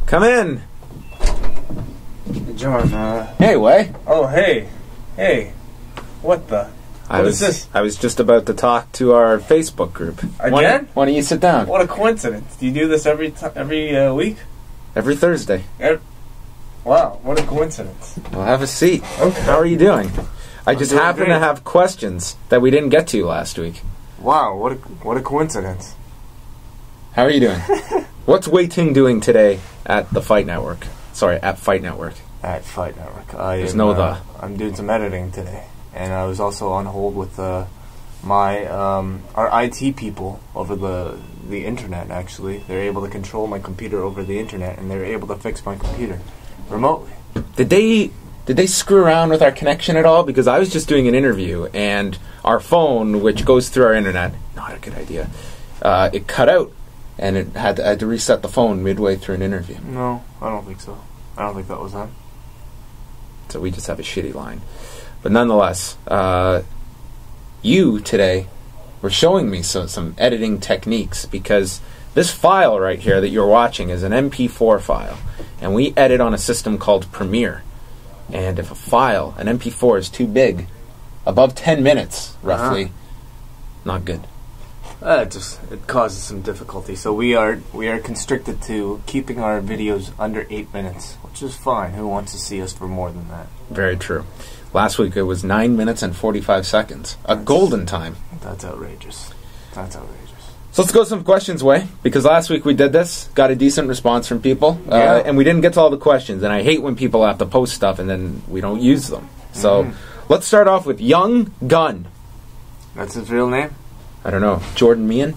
Come in. Hey, John, Hey, Wai. Oh, hey. Hey. What the? What is this? I was just about to talk to our Facebook group. Again? Why don't you sit down? What a coincidence. Do you do this every week? Every Thursday. Wow, what a coincidence. Well, have a seat. Okay. How are you doing? I just doing happen great. to have questions that we didn't get to last week. Wow, what a coincidence. How are you doing? What's Wai Ting doing today at the Fight Network? Sorry, at Fight Network. At Fight Network. I'm doing some editing today. And I was also on hold with our IT people over the internet, actually. They're able to control my computer over the internet, and they're able to fix my computer remotely. Did they screw around with our connection at all? Because I was just doing an interview, and our phone, which goes through our internet, not a good idea, it cut out, and I had to reset the phone midway through an interview. No, I don't think so. I don't think that was them. So we just have a shitty line. But nonetheless, you today were showing me some editing techniques, because this file right here that you're watching is an MP4 file, and we edit on a system called Premiere. And if a file, an MP4, is too big, above 10 minutes, roughly, not good. It causes some difficulty. So we are constricted to keeping our videos under 8 minutes, which is fine. Who wants to see us for more than that? Very true. Last week it was 9 minutes and 45 seconds. A golden time. That's outrageous. That's outrageous. So let's go with some questions, Wai, because last week we did this, got a decent response from people, Yeah. and we didn't get to all the questions, and I hate when people have to post stuff and then we don't use them. So let's start off with Young Gun. That's his real name? I don't know, Jordan Meehan?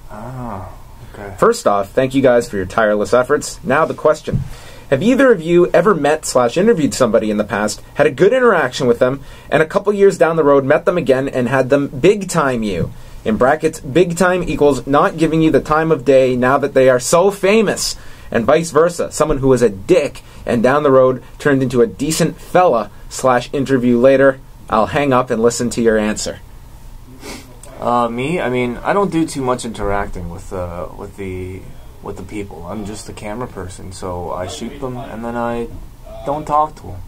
Oh, okay. First off, thank you guys for your tireless efforts. Now the question. Have either of you ever met/interviewed somebody in the past, had a good interaction with them, and a couple years down the road met them again and had them big time you? In brackets, big time equals not giving you the time of day now that they are so famous, and vice versa. Someone who was a dick and down the road turned into a decent fella/interview later. I'll hang up and listen to your answer. Me? I mean, I don't do too much interacting with the people. I'm just a camera person, so I shoot them and then I don't talk to them.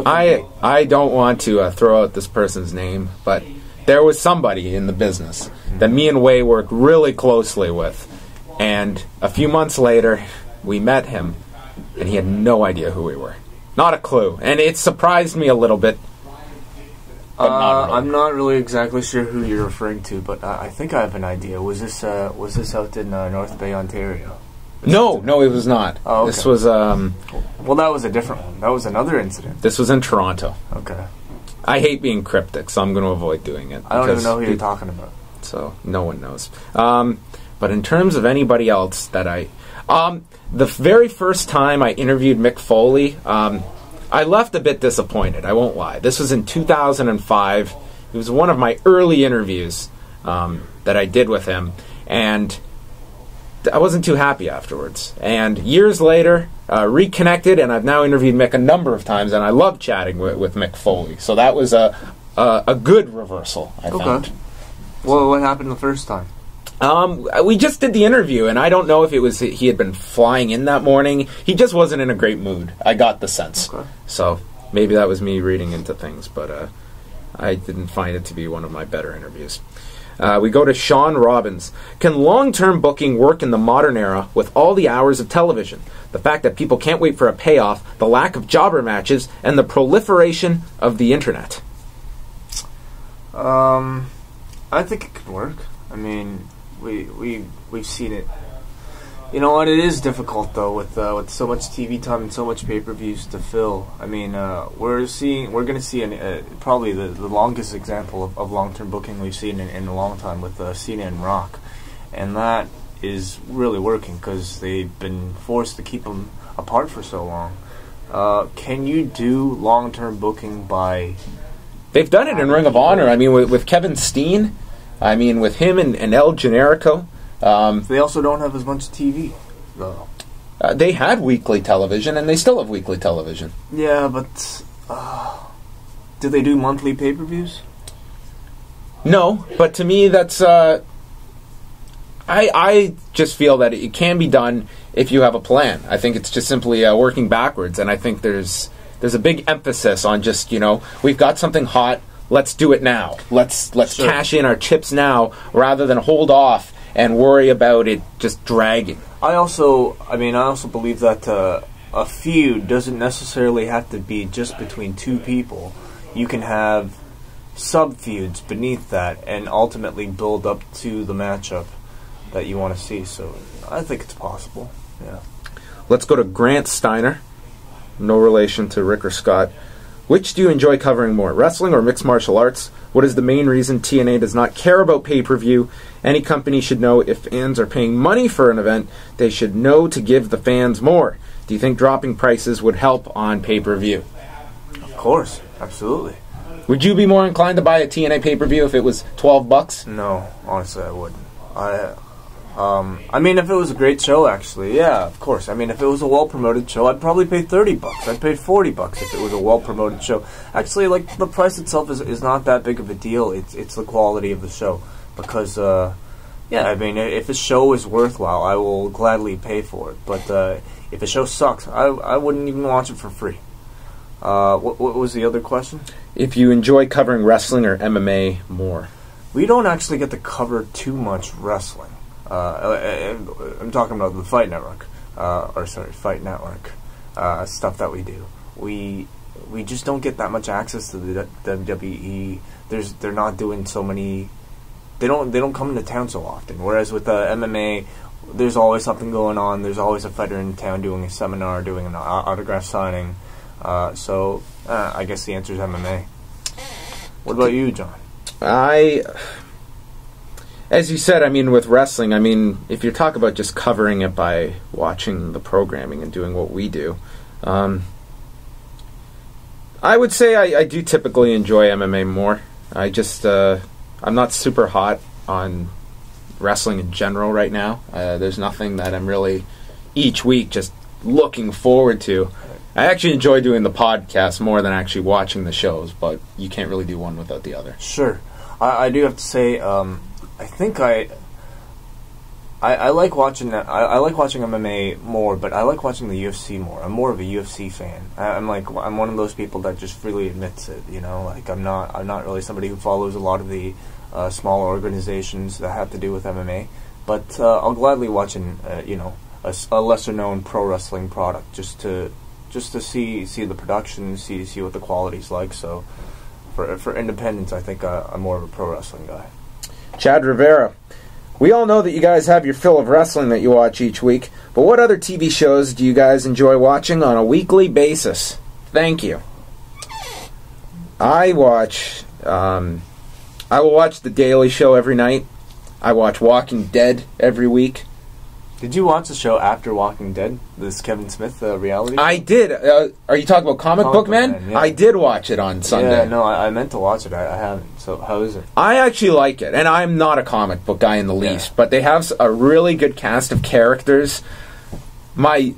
I don't want to throw out this person's name, but there was somebody in the business that me and Wai worked really closely with, and a few months later we met him and he had no idea who we were. Not a clue. And it surprised me a little bit. But not really. I'm not really exactly sure who you're referring to, but I think I have an idea. Was this out in North Bay, Ontario? No, it was not. Oh, okay. This was well, that was a different one. That was another incident. This was in Toronto. Okay. I hate being cryptic, so I'm going to avoid doing it. I don't even know who you're talking about. So no one knows. But in terms of anybody else that the very first time I interviewed Mick Foley, I left a bit disappointed, I won't lie. This was in 2005. It was one of my early interviews that I did with him, and I wasn't too happy afterwards. And years later, reconnected, and I've now interviewed Mick a number of times, and I love chatting with Mick Foley. So that was a good reversal, I found. Well, what happened the first time? We just did the interview, and I don't know if it was he had been flying in that morning. He just wasn't in a great mood. I got the sense. Okay. So maybe that was me reading into things, but I didn't find it to be one of my better interviews. We go to Sean Robbins. Can long-term booking work in the modern era with all the hours of television? The fact that people can't wait for a payoff, the lack of jobber matches, and the proliferation of the internet. I think it could work. I mean, we've seen it. You know what? It is difficult though with so much TV time and so much pay-per-views to fill. I mean, we're going to see probably the longest example of long-term booking we've seen in a long time with Cena and Rock, and that is really working because they've been forced to keep them apart for so long. Can you do long-term booking by? They've done it in Ring of Honor. I mean, with Kevin Steen. I mean, with him and El Generico. They also don't have as much TV, though. They had weekly television, and they still have weekly television. Yeah, but do they do monthly pay-per-views? No, but to me, that's I just feel that it can be done if you have a plan. I think it's just simply working backwards, and I think there's a big emphasis on just, we've got something hot, let's do it now. Let's Sure. cash in our chips now rather than hold off and worry about it just dragging. I also believe that a feud doesn't necessarily have to be just between two people. You can have sub-feuds beneath that and ultimately build up to the matchup that you want to see. So I think it's possible. Yeah. Let's go to Grant Steiner. No relation to Rick or Scott. Which do you enjoy covering more, wrestling or mixed martial arts? What is the main reason TNA does not care about pay-per-view? Any company should know if fans are paying money for an event, they should know to give the fans more. Do you think dropping prices would help on pay-per-view? Of course. Absolutely. Would you be more inclined to buy a TNA pay-per-view if it was $12? No, honestly, I wouldn't. I mean, if it was a great show, actually, yeah, of course. I mean, if it was a well-promoted show, I'd probably pay $30. I'd pay $40 if it was a well-promoted show. Actually, like, the price itself is not that big of a deal. It's the quality of the show. Because, yeah, I mean, if a show is worthwhile, I will gladly pay for it. But if a show sucks, I wouldn't even watch it for free. What was the other question? If you enjoy covering wrestling or MMA more. We don't actually get to cover too much wrestling. I'm talking about the Fight Network, Fight Network stuff that we do. We just don't get that much access to the WWE. They're not doing so many. They don't come into town so often. Whereas with MMA, there's always something going on. There's always a fighter in town doing a seminar, doing an autograph signing. So I guess the answer is MMA. What about you, John? As you said, I mean, with wrestling, I mean, if you talk about just covering it by watching the programming and doing what we do, I would say I do typically enjoy MMA more. I'm not super hot on wrestling in general right now. There's nothing that I'm really, each week, just looking forward to. I actually enjoy doing the podcast more than actually watching the shows, but you can't really do one without the other. Sure. I do have to say, I think I like watching that. I like watching MMA more, but I like watching the UFC more. I'm more of a UFC fan. I'm one of those people that just freely admits it. Like I'm not really somebody who follows a lot of the smaller organizations that have to do with MMA. But I'll gladly watch a lesser known pro wrestling product just to see the production, see what the quality's like. So for independence, I think I'm more of a pro wrestling guy. Chad Rivera, we all know that you guys have your fill of wrestling that you watch each week, but what other TV shows do you guys enjoy watching on a weekly basis? Thank you. I will watch The Daily Show every night. I watch Walking Dead every week. Did you watch the show after Walking Dead? This Kevin Smith reality show? I did. Are you talking about Comic Book Man? Yeah. I did watch it on Sunday. Yeah, no, I meant to watch it. I haven't. So how is it? I actually like it, and I'm not a comic book guy in the least, but they have a really good cast of characters. My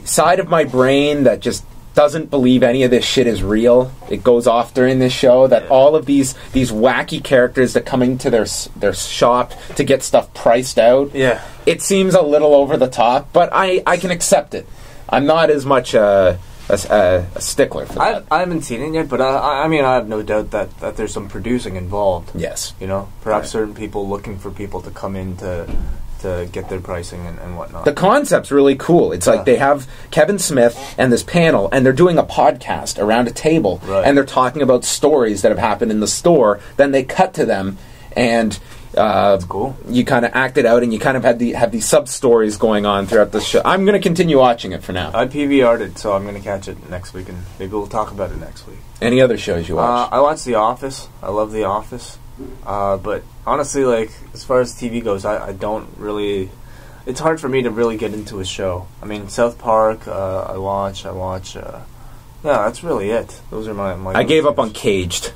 side of my brain that just doesn't believe any of this shit is real, it goes off during this show, that all of these wacky characters that come into their shop to get stuff priced out, it seems a little over the top, but I can accept it. I'm not as much a stickler for that. I haven't seen it yet, but I mean, I have no doubt that there's some producing involved. Yes. Perhaps certain people looking for people to come in to get their pricing and whatnot. The concept's really cool. It's like they have Kevin Smith and this panel, and they're doing a podcast around a table, and they're talking about stories that have happened in the store. Then they cut to them, and that's cool. You kind of act it out, and you kind of have these sub-stories going on throughout the show. I'm going to continue watching it for now. I PVR'd it, so I'm going to catch it next week, and maybe we'll talk about it next week. Any other shows you watch? I watch The Office. I love The Office. But honestly, like, as far as TV goes, I don't really... It's hard for me to really get into a show. I mean, South Park, I watch. Yeah, that's really it. Those are my I gave up on Caged.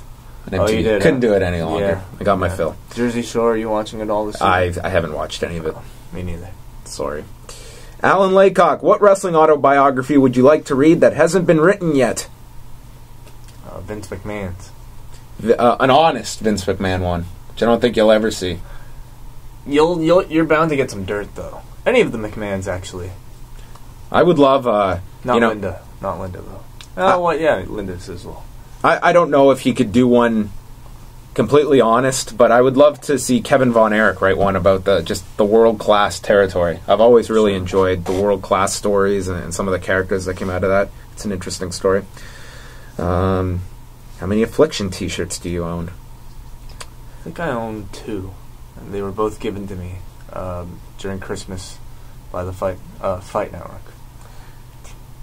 Oh, you did? Couldn't do it any longer. Yeah. I got my fill. Jersey Shore, are you watching it all this season? I haven't watched any of it. Me neither. Sorry. Alan Laycock, what wrestling autobiography would you like to read that hasn't been written yet? Vince McMahon's. An honest Vince McMahon one, which I don't think you'll ever see. you're bound to get some dirt though. Any of the McMahons actually. I would love not Linda though. Linda Sizzle. I don't know if he could do one completely honest, but I would love to see Kevin Von Erich write one about the world-class territory. I've always really enjoyed the world-class stories and some of the characters that came out of that. It's an interesting story. How many Affliction t-shirts do you own? I think I own 2. And they were both given to me during Christmas by the Fight Network.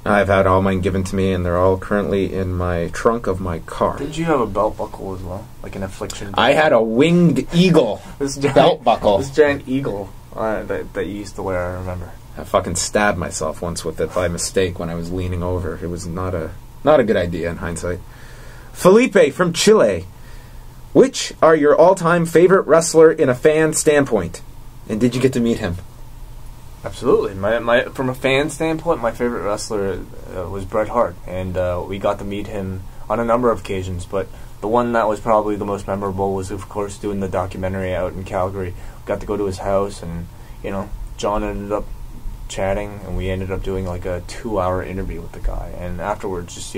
I've had all mine given to me, and they're all currently in my trunk of my car. Did you have a belt buckle as well? Like an Affliction belt? I had a winged eagle belt buckle. This giant eagle that you used to wear, I remember. I fucking stabbed myself once with it by mistake when I was leaning over. It was not a good idea in hindsight. Felipe from Chile. Which are your all-time favorite wrestler in a fan standpoint? And did you get to meet him? Absolutely. My from a fan standpoint, my favorite wrestler was Bret Hart, and we got to meet him on a number of occasions. But the one that was probably the most memorable was, of course, doing the documentary out in Calgary. We got to go to his house, and John ended up chatting, and we ended up doing like a 2-hour interview with the guy. And afterwards,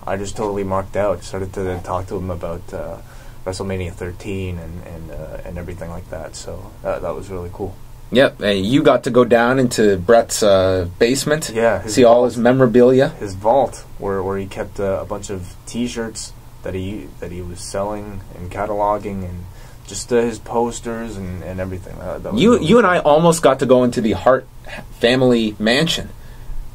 I just totally marked out. Started to talk to him about WrestleMania 13 and everything like that. So that was really cool. Yep, and you got to go down into Bret's basement. Yeah, see all his memorabilia. His vault, where he kept a bunch of T-shirts that he was selling and cataloging, and just his posters and everything. You and I almost got to go into the Hart family mansion,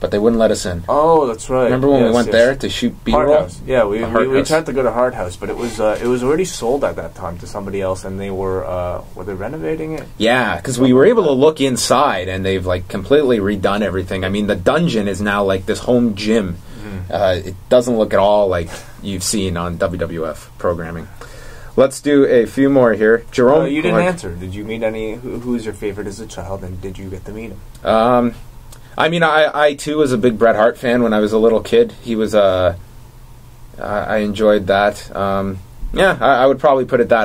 but they wouldn't let us in. Oh, that's right. Remember when we went there to shoot B-roll? Yeah, we tried to go to Hart House, but it was already sold at that time to somebody else, and they were they renovating it? Yeah, because we were able to look inside, and they've like completely redone everything. I mean, the dungeon is now like this home gym. Mm-hmm. It doesn't look at all like you've seen on WWF programming. Let's do a few more here. Jerome, you didn't answer. Did you meet any? Who's your favorite as a child, and did you get to meet him? I mean, I too was a big Bret Hart fan when I was a little kid. He was I enjoyed that. I would probably put it that.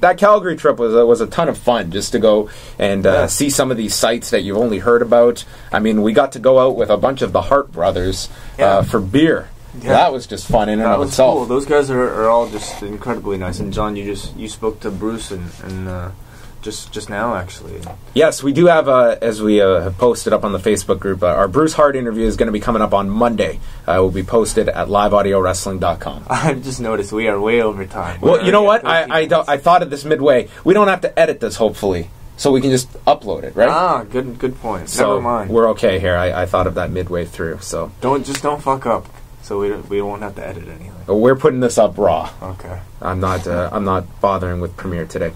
That Calgary trip was a ton of fun, just to go and see some of these sites that you've only heard about. I mean, we got to go out with a bunch of the Hart brothers for beer. Yeah. That was just fun in and of itself. Cool. Those guys are all just incredibly nice. And John, you spoke to Bruce and just now, actually. Yes, we do have, as we have posted up on the Facebook group, our Bruce Hart interview is going to be coming up on Monday. It will be posted at liveaudiowrestling.com. I've just noticed we are way over time. Well, you know what? I thought of this midway. We don't have to edit this, hopefully, so we can just upload it, right? Ah, good point. So never mind. We're okay here. I thought of that midway through. So don't fuck up, so we won't have to edit anything. We're putting this up raw. Okay. I'm not bothering with Premiere today.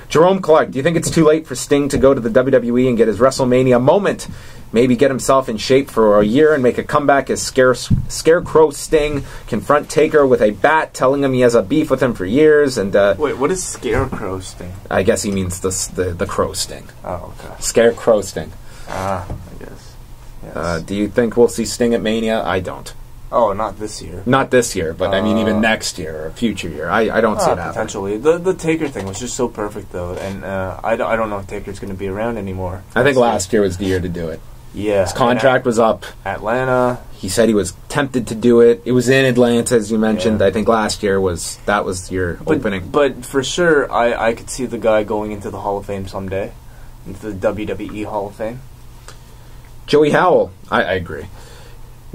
Jerome Clark, do you think it's too late for Sting to go to the WWE and get his WrestleMania moment? Maybe get himself in shape for a year and make a comeback as Scarecrow Sting, confront Taker with a bat, telling him he has a beef with him for years. And wait, what is Scarecrow Sting? I guess he means the Crow Sting. Oh, okay. Scarecrow Sting. I guess. Yes. Do you think we'll see Sting at Mania? I don't. Oh, not this year. Not this year, but I mean even next year or future year. I don't see that potentially. The Taker thing was just so perfect, though, and I don't know if Taker's going to be around anymore. I think last year was the year to do it. Yeah. His contract was up. Atlanta. He said he was tempted to do it. It was in Atlanta, as you mentioned. Yeah. I think last year was your opening. But for sure, I could see the guy going into the Hall of Fame someday, into the WWE Hall of Fame. Joey Howell. I agree.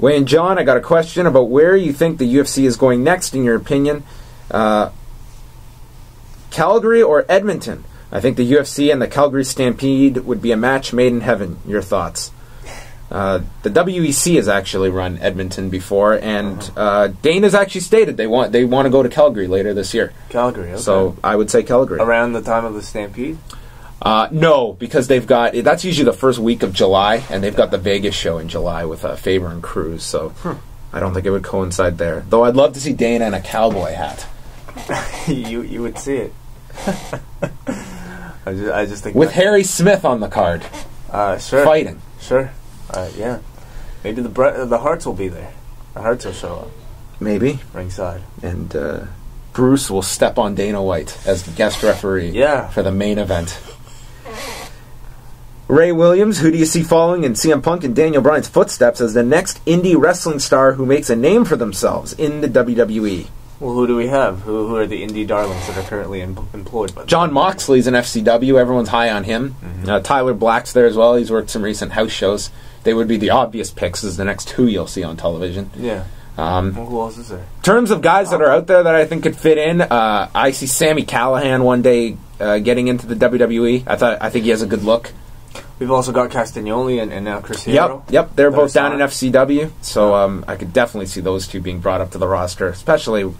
Wayne John, I got a question about where you think the UFC is going next, in your opinion. Calgary or Edmonton? I think the UFC and the Calgary Stampede would be a match made in heaven. Your thoughts? The WEC has actually run Edmonton before, and Dana's actually stated they want to go to Calgary later this year. Calgary, okay. So I would say Calgary. Around the time of the Stampede? No, because they've got... That's usually the first week of July, and they've got the Vegas show in July with Faber and Cruz, so I don't think it would coincide there. Though I'd love to see Dana in a cowboy hat. You would see it. I just think... With Harry Smith on the card. Sure. Fighting. Sure. Yeah. Maybe the Hearts will be there. The Hearts will show up. Maybe. Ringside. And Bruce will step on Dana White as the guest referee for the main event. Ray Williams, who do you see following in CM Punk and Daniel Bryan's footsteps as the next indie wrestling star who makes a name for themselves in the WWE? Well, who do we have? Who are the indie darlings that are currently employed by them? John Moxley's in FCW. Everyone's high on him. Tyler Black's there as well. He's worked some recent house shows. They would be the obvious picks as the next who you'll see on television. Yeah. Well, who else is there? In terms of guys that are out there that I think could fit in, I see Sami Callihan one day getting into the WWE. I think he has a good look. We've also got Castagnoli and now Chris Hero. Yep. They're both down in FCW, so I could definitely see those two being brought up to the roster. Especially,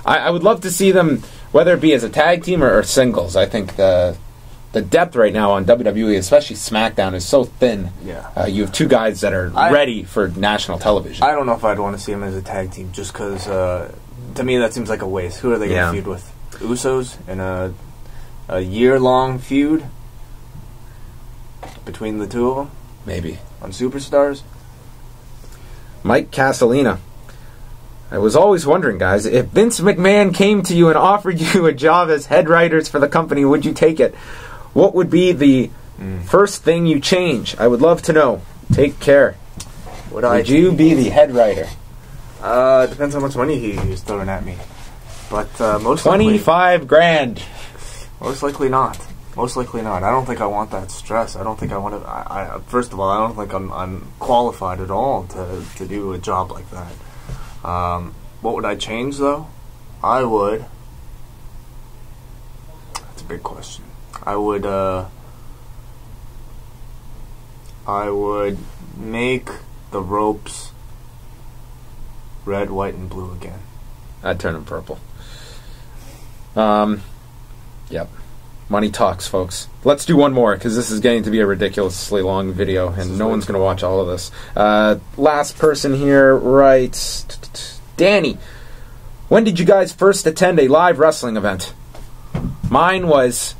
I would love to see them, whether it be as a tag team or singles. I think the depth right now on WWE, especially SmackDown, is so thin. Yeah. You have two guys that are ready for national television. I don't know if I'd want to see them as a tag team, just because to me that seems like a waste. Who are they going to feud with? Usos in a year-long feud between the two of them? Maybe. On Superstars? Mike Castellina. I was always wondering, guys, if Vince McMahon came to you and offered you a job as head writers for the company, would you take it? What would be the first thing you change? I would love to know. Take care. Would you be the head writer? Depends how much money he's throwing at me. But most 25 grand. Most likely not. Most likely not. I don't think I want that stress. I don't think I want to. First of all, I don't think I'm qualified at all to do a job like that. What would I change, though? I would. That's a big question. I would make the ropes red, white, and blue again. I'd turn them purple. Yep. Money talks, folks. Let's do one more, because this is getting to be a ridiculously long video, and no one's going to watch all of this. Last person here writes... Danny, when did you guys first attend a live wrestling event? Mine was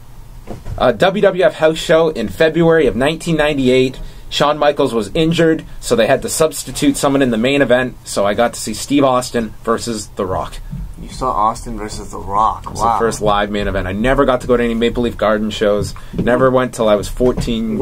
a WWF house show in February of 1998. Shawn Michaels was injured, so they had to substitute someone in the main event, so I got to see Steve Austin versus The Rock. You saw Austin versus The Rock. Wow. It was the first live main event. I never got to go to any Maple Leaf Garden shows. Never went till I was 13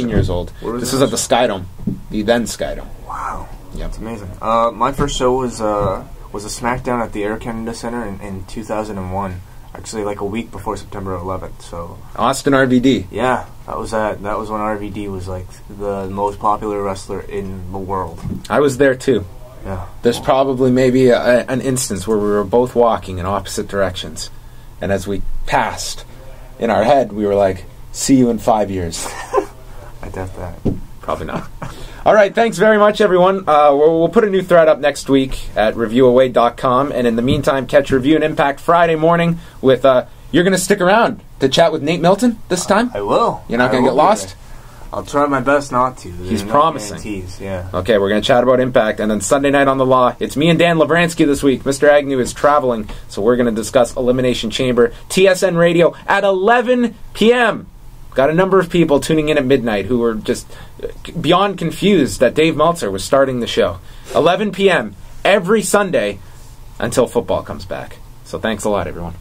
years old. This was at the Skydome, the then Skydome. Wow. Yep. That's amazing. My first show was a SmackDown at the Air Canada Centre in 2001. Actually, like a week before September 11th. So Austin RVD. Yeah, that was when RVD was like the most popular wrestler in the world. I was there too. Yeah. There's probably maybe an instance where we were both walking in opposite directions, and as we passed, in our head we were like, "See you in 5 years." I doubt that. Probably not. All right, thanks very much, everyone. We'll put a new thread up next week at reviewaway.com, and in the meantime, catch Review and Impact Friday morning with... you're going to stick around to chat with Nate Milton this time? I will. You're not going to get lost? I'll try my best not to. He's promising. Yeah. Okay, we're going to chat about Impact, and then Sunday night on the Law, it's me and Dan Lavransky this week. Mr. Agnew is traveling, so we're going to discuss Elimination Chamber. TSN Radio at 11 p.m. Got a number of people tuning in at midnight who were just beyond confused that Dave Meltzer was starting the show. 11 p.m. every Sunday until football comes back. So thanks a lot, everyone.